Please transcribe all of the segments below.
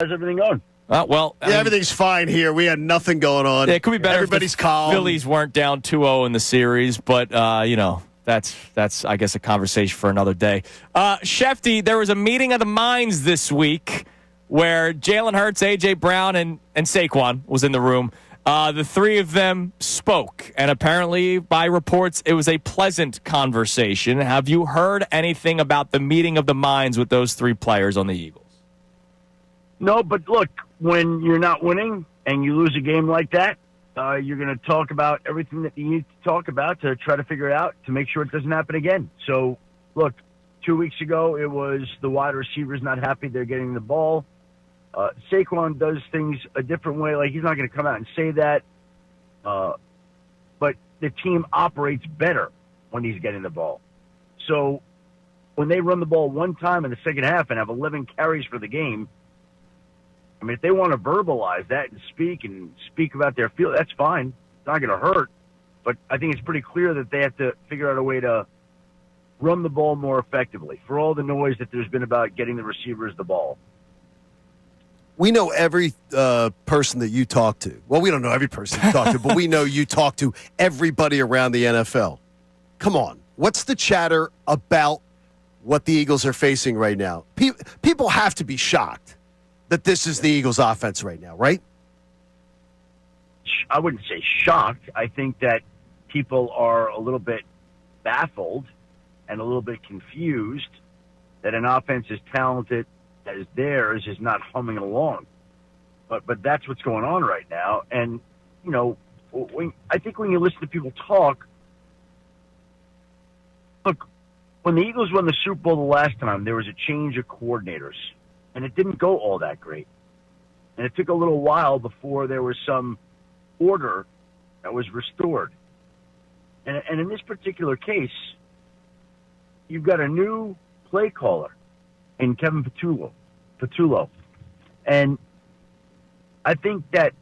How's everything going? Everything's fine here. We had nothing going on. Yeah, it could be better. Everybody's if the calm. Phillies weren't down 2-0 in the series, but that's I guess a conversation for another day. Schefter, there was a meeting of the minds this week where Jalen Hurts, A.J. Brown, and Saquon was in the room. The three of them spoke, and apparently, by reports, it was a pleasant conversation. Have you heard anything about the meeting of the minds with those three players on the Eagles? No, but look, when you're not winning and you lose a game like that, you're going to talk about everything that you need to talk about to try to figure it out to make sure it doesn't happen again. So, look, 2 weeks ago, it was the wide receivers not happy they're getting the ball. Saquon does things a different way. Like, he's not going to come out and say that. But the team operates better when he's getting the ball. So when they run the ball one time in the second half and have 11 carries for the game, I mean, if they want to verbalize that and speak about their feel, that's fine. It's not going to hurt. But I think it's pretty clear that they have to figure out a way to run the ball more effectively for all the noise that there's been about getting the receivers the ball. We know every person that you talk to. Well, we don't know every person you talk to, but we know you talk to everybody around the NFL. Come on. What's the chatter about what the Eagles are facing right now? People have to be shocked that this is the Eagles' offense right now, right? I wouldn't say shocked. I think that people are a little bit baffled and a little bit confused that an offense as talented as theirs is not humming along. But that's what's going on right now. And, you know, I think when you listen to people talk, look, when the Eagles won the Super Bowl the last time, there was a change of coordinators, and it didn't go all that great. And it took a little while before there was some order that was restored. And in this particular case, you've got a new play caller in Kevin Patullo. And I think that's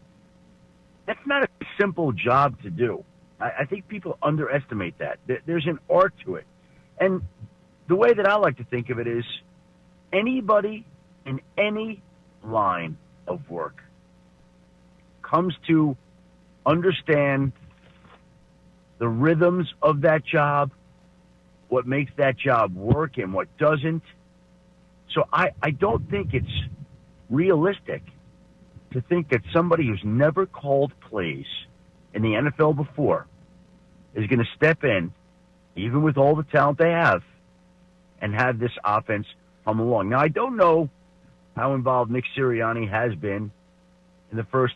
not a simple job to do. I think people underestimate that. There's an art to it. And the way that I like to think of it is anybody in any line of work comes to understand the rhythms of that job, what makes that job work and what doesn't. So I don't think it's realistic to think that somebody who's never called plays in the NFL before is going to step in, even with all the talent they have, and have this offense hum along. Now, I don't know how involved Nick Sirianni has been in the first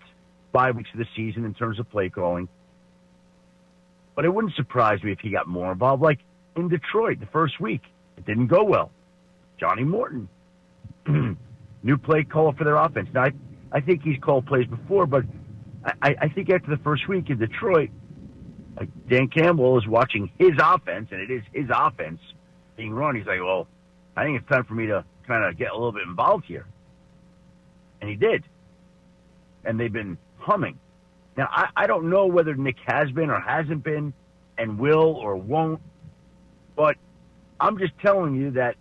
5 weeks of the season in terms of play calling, but it wouldn't surprise me if he got more involved. Like in Detroit, the first week, it didn't go well. Johnny Morton, new play caller for their offense. Now, I think he's called plays before, but I think after the first week in Detroit, like Dan Campbell is watching his offense, and it is his offense being run. He's like, well, I think it's time for me to kind of get a little bit involved here. And he did. And they've been humming. Now, I don't know whether Nick has been or hasn't been and will or won't, but I'm just telling you that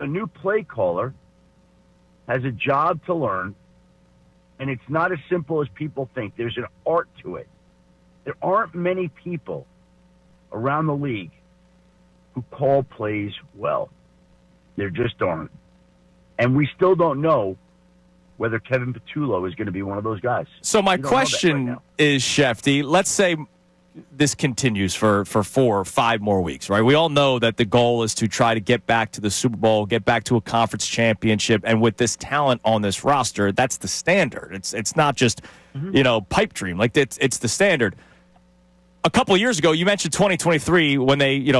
a new play caller has a job to learn, and it's not as simple as people think. There's an art to it. There aren't many people around the league who call plays well. There just aren't. And we still don't know whether Kevin Patullo is going to be one of those guys. So my question is, Schefter, let's say this continues for 4 or 5 more weeks, right? We all know that the goal is to try to get back to the Super Bowl, get back to a conference championship, and with this talent on this roster, that's the standard. It's not just, pipe dream. Like, it's the standard. A couple of years ago, you mentioned 2023 when they,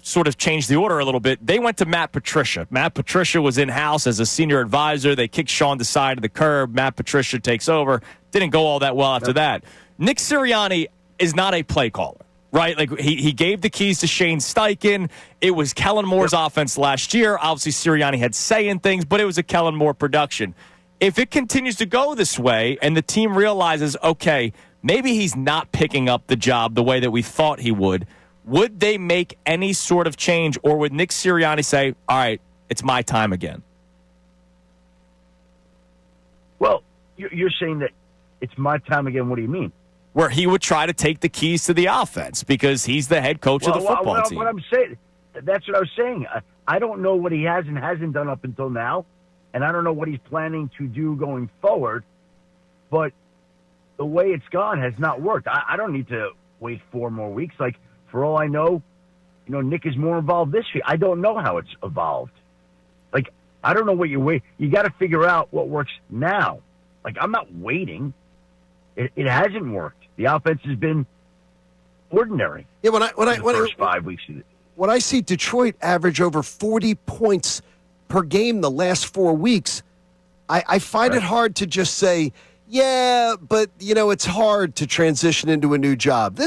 sort of changed the order a little bit. They went to Matt Patricia. Matt Patricia was in-house as a senior advisor. They kicked Sean to the side of the curb. Matt Patricia takes over. Didn't go all that well after that. Nick Sirianni is not a play caller, right? Like, he gave the keys to Shane Steichen. It was Kellen Moore's offense last year. Obviously, Sirianni had say in things, but it was a Kellen Moore production. If it continues to go this way and the team realizes, okay, maybe he's not picking up the job the way that we thought he would they make any sort of change, or would Nick Sirianni say, all right, it's my time again? Well, You're saying that it's my time again. What do you mean? Where he would try to take the keys to the offense because he's the head coach of the football team. What I'm saying, that's what I was saying. I don't know what he has and hasn't done up until now, and I don't know what he's planning to do going forward. But the way it's gone has not worked. I don't need to wait 4 more weeks. Like, for all I know, Nick is more involved this week. I don't know how it's evolved. Like, I don't know what you wait. You got to figure out what works now. Like, I'm not waiting. It hasn't worked. The offense has been ordinary. Yeah, when I first 5 weeks. When I see Detroit average over 40 points per game the last 4 weeks, I find it hard to just say, yeah, but it's hard to transition into a new job.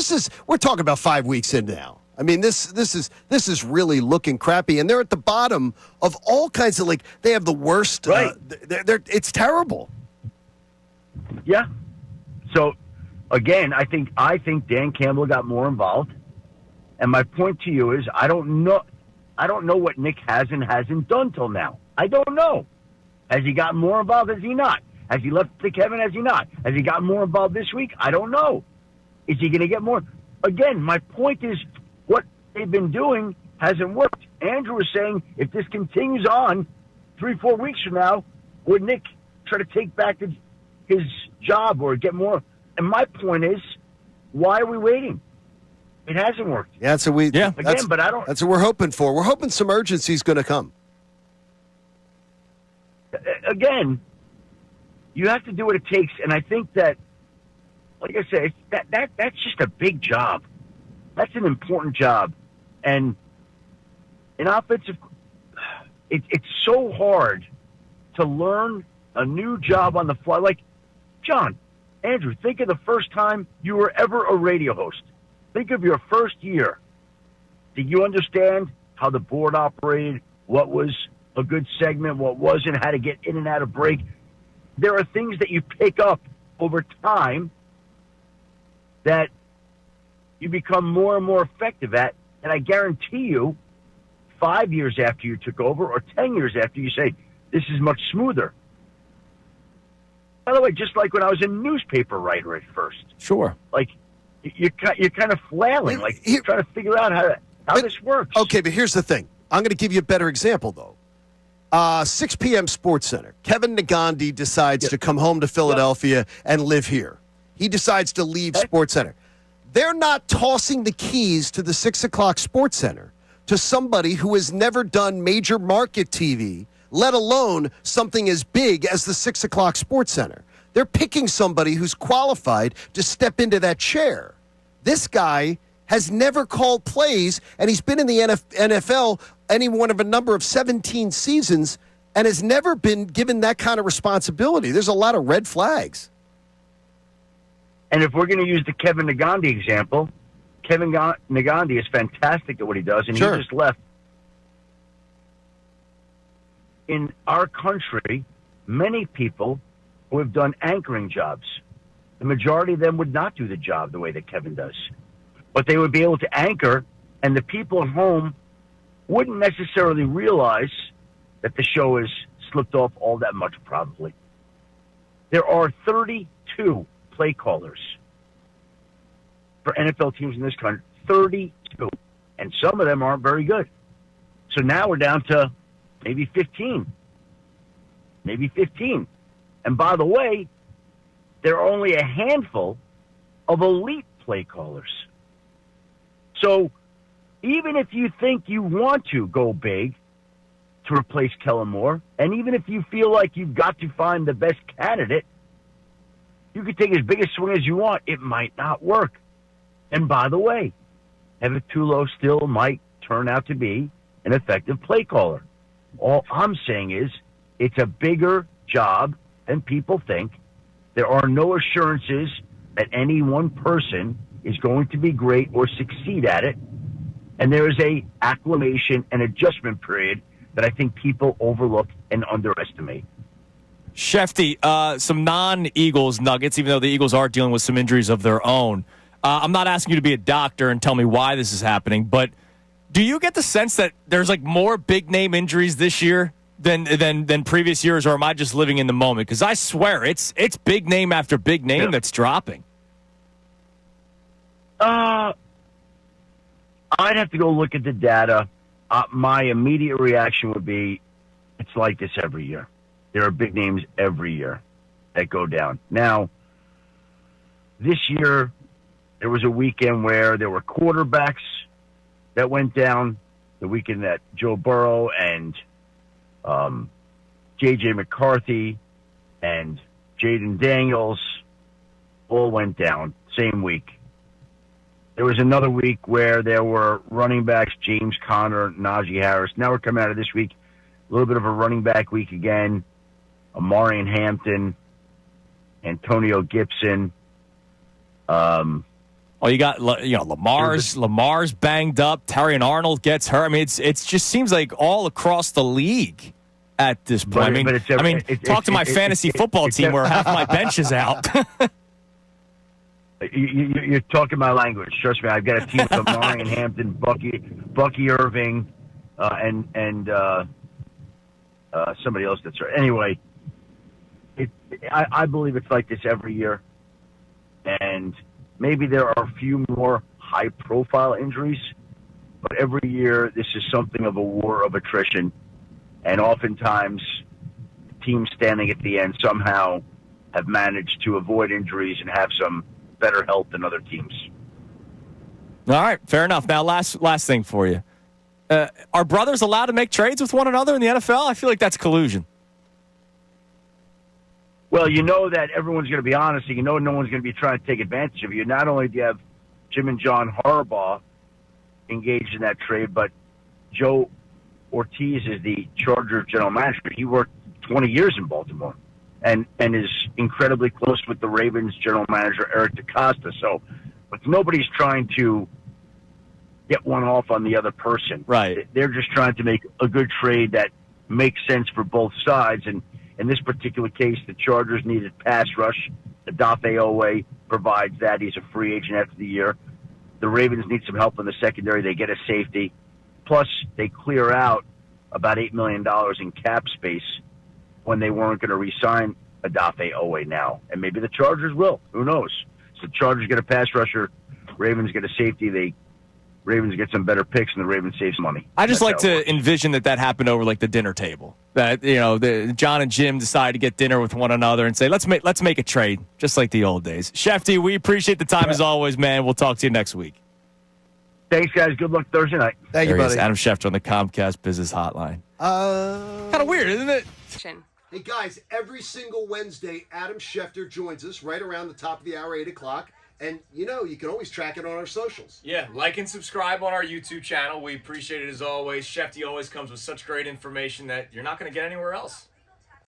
We're talking about 5 weeks in now. I mean, this is really looking crappy, and they're at the bottom of all kinds of they have the worst. Right. It's terrible. Yeah. So, again, I think Dan Campbell got more involved, and my point to you is I don't know what Nick has and hasn't done till now. I don't know. Has he gotten more involved? Has he not? Has he left to Kevin? Has he not? Has he gotten more involved this week? I don't know. Is he going to get more? Again, my point is what they've been doing hasn't worked. Andrew was saying if this continues on 3-4 weeks from now, would Nick try to take back his job or get more? And my point is, why are we waiting? It hasn't worked. Yeah, that's what but I don't. That's what we're hoping for. We're hoping some urgency is going to come. Again, you have to do what it takes, and I think that, like I said, that's just a big job. That's an important job, and in offensive, it's so hard to learn a new job on the fly. Like, John, Andrew, think of the first time you were ever a radio host. Think of your first year. Did you understand how the board operated, what was a good segment, what wasn't, how to get in and out of break? There are things that you pick up over time that you become more and more effective at, and I guarantee you 5 years after you took over or 10 years after, you say, this is much smoother. By the way, just like when I was a newspaper writer at first. Sure. Like, you're kind of flailing, you're trying to figure out how this works. Okay, but here's the thing. I'm going to give you a better example, though. 6 p.m. Sports Center. Kevin Nagandi decides to come home to Philadelphia and live here. He decides to leave Sports Center. They're not tossing the keys to the 6 o'clock Sports Center to somebody who has never done major market TV, let alone something as big as the 6 o'clock Sports Center. They're picking somebody who's qualified to step into that chair. This guy has never called plays, and he's been in the NFL any one of a number of 17 seasons and has never been given that kind of responsibility. There's a lot of red flags. And if we're going to use the Kevin Nagandi example, Kevin Nagandi is fantastic at what he does, and he just left. In our country, many people who have done anchoring jobs, the majority of them would not do the job the way that Kevin does. But they would be able to anchor, and the people at home wouldn't necessarily realize that the show has slipped off all that much, probably. There are 32 play callers for NFL teams in this country. 32. And some of them aren't very good. So now we're down to maybe 15. Maybe 15. And by the way, there are only a handful of elite play callers. So even if you think you want to go big to replace Kellen Moore, and even if you feel like you've got to find the best candidate, you could take as big a swing as you want. It might not work. And by the way, Evan Tulo still might turn out to be an effective play caller. All I'm saying is it's a bigger job than people think. There are no assurances that any one person is going to be great or succeed at it. And there is a acclimation and adjustment period that I think people overlook and underestimate. Schefter, some non-Eagles nuggets, even though the Eagles are dealing with some injuries of their own. I'm not asking you to be a doctor and tell me why this is happening, but do you get the sense that there's more big-name injuries this year than previous years, or am I just living in the moment? Because I swear it's big name after big name that's dropping. I'd have to go look at the data. My immediate reaction would be, it's like this every year. There are big names every year that go down. Now, this year, there was a weekend where there were quarterbacks that went down. The weekend that Joe Burrow and J.J. McCarthy and Jaden Daniels all went down same week. There was another week where there were running backs, James Conner, Najee Harris. Now we're coming out of this week, a little bit of a running back week again. Amarian Hampton, Antonio Gibson. You got Lamar's banged up. Terrion Arnold gets hurt. I mean, it just seems like all across the league at this point. Talk to my fantasy football team where half my bench is out. You're talking my language. Trust me, I've got a team with Amarian Hampton, Bucky Irving, and somebody else that's hurt. Anyway, I believe it's like this every year, and maybe there are a few more high-profile injuries, but every year this is something of a war of attrition, and oftentimes teams standing at the end somehow have managed to avoid injuries and have some better health than other teams. All right, fair enough. Now, last thing for you. Are brothers allowed to make trades with one another in the NFL? I feel like that's collusion. Well, you know that everyone's going to be honest, and you know no one's going to be trying to take advantage of you. Not only do you have Jim and John Harbaugh engaged in that trade, but Joe Ortiz is the Chargers general manager. He worked 20 years in Baltimore and is incredibly close with the Ravens general manager, Eric DeCosta. So, but nobody's trying to get one off on the other person. Right. They're just trying to make a good trade that makes sense for both sides. And in this particular case, the Chargers needed pass rush. Odafe Owe provides that. He's a free agent after the year. The Ravens need some help in the secondary. They get a safety. Plus, they clear out about $8 million in cap space when they weren't going to re-sign Odafe Owe now. And maybe the Chargers will. Who knows? So the Chargers get a pass rusher. Ravens get a safety. The Ravens get some better picks, and the Ravens save some money. I just like to envision that happened over like the dinner table. That John and Jim decide to get dinner with one another and say, let's make a trade, just like the old days. Schefter, we appreciate the time as always, man. We'll talk to you next week. Thanks, guys. Good luck Thursday night. Thank you, buddy. Adam Schefter on the Comcast Business Hotline. Kind of weird, isn't it? Hey, guys, every single Wednesday, Adam Schefter joins us right around the top of the hour, 8 o'clock. And, you can always track it on our socials. Yeah, like and subscribe on our YouTube channel. We appreciate it as always. Schefter always comes with such great information that you're not going to get anywhere else.